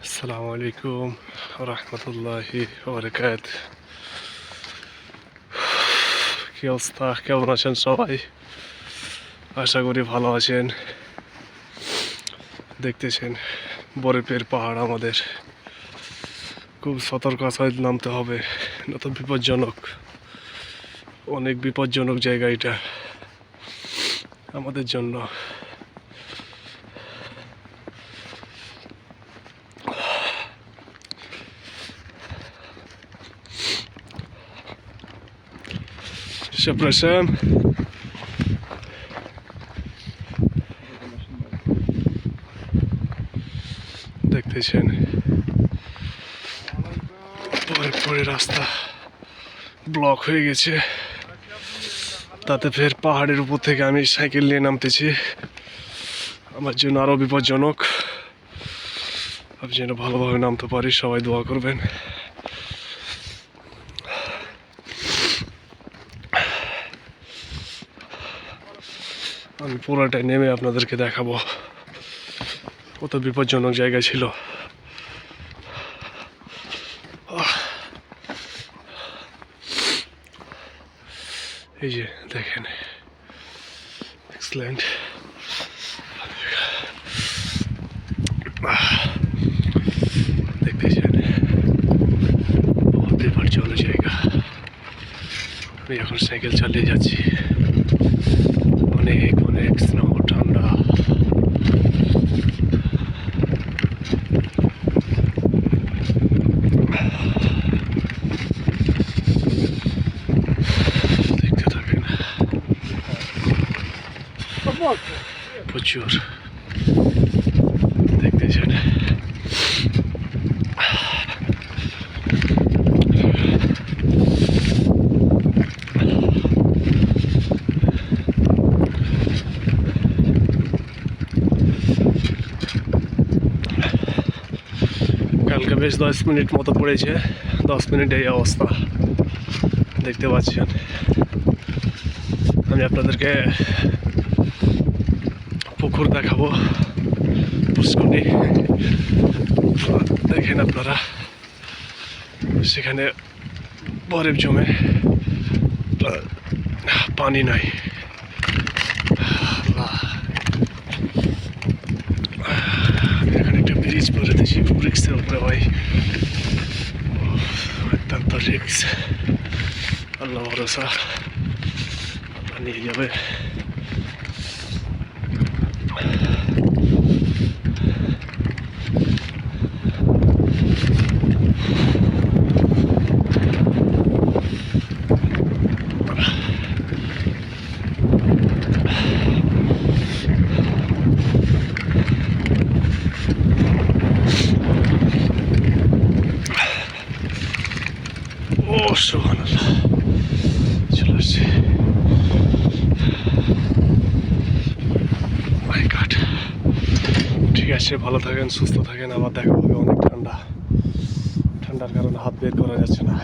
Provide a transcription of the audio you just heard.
আসসালামু আলাইকুম রহমতুল্লাহি ওয়া কি অবস্থা, কেমন আছেন সবাই? আশা করি ভালো আছেন। দেখতেছেন বরফের পাহাড়, আমাদের খুব সতর্কতায় নামতে হবে, নয়তো বিপজ্জনক, অনেক বিপজ্জনক জায়গা এটা আমাদের জন্য। Przepraszam. দেখতেছেন পরে রাস্তা ব্লক হয়ে গেছে, তাতে ফের পাহাড়ের উপর থেকে আমি সাইকেল নিয়ে নামতেছি। আমার জন্য আরও বিপজ্জনক। আমি যেন ভালোভাবে নামতে পারি, সবাই দোয়া করবেন। আমি পুরোটাই নেমে আপনাদেরকে দেখাবো কত বিপজ্জনক জায়গা ছিল। এই যে দেখেন, এক্সেলেন্ট। দেখতেছেন বহুত বিপজ্জনক জায়গা। আমি এখন সাইকেল চালিয়ে যাচ্ছি, অনেক অনেক স্নো, ঠান্ডা। দেখতে থাকেন, প্রচুর দেখতেছেন। কালকে বেশ 10 মিনিট মতো পড়েছে, 10 মিনিট এই অবস্থা দেখতে পাচ্ছেন। আমি আপনাদেরকে পুকুর দেখাবো, পুষ্করণী দেখেন আপনারা, সেখানে বরফ জমে পানি নাই। এখানে একটা ব্রিজ করে দিয়েছি ব্রিক্সের উপরে, ভাই অত্যন্ত রিক্স। আল্লাহ ভরসা, আল্লাহ নিয়ে যাবে। ও সুবহানাল্লাহ, চলে আসছে। মাই গড। ঠিক আছে, ভালো থাকেন, সুস্থ থাকেন, আবার দেখা হবে। অনেক ঠান্ডা, ঠান্ডার কারণে হাত বের করা যাচ্ছে না।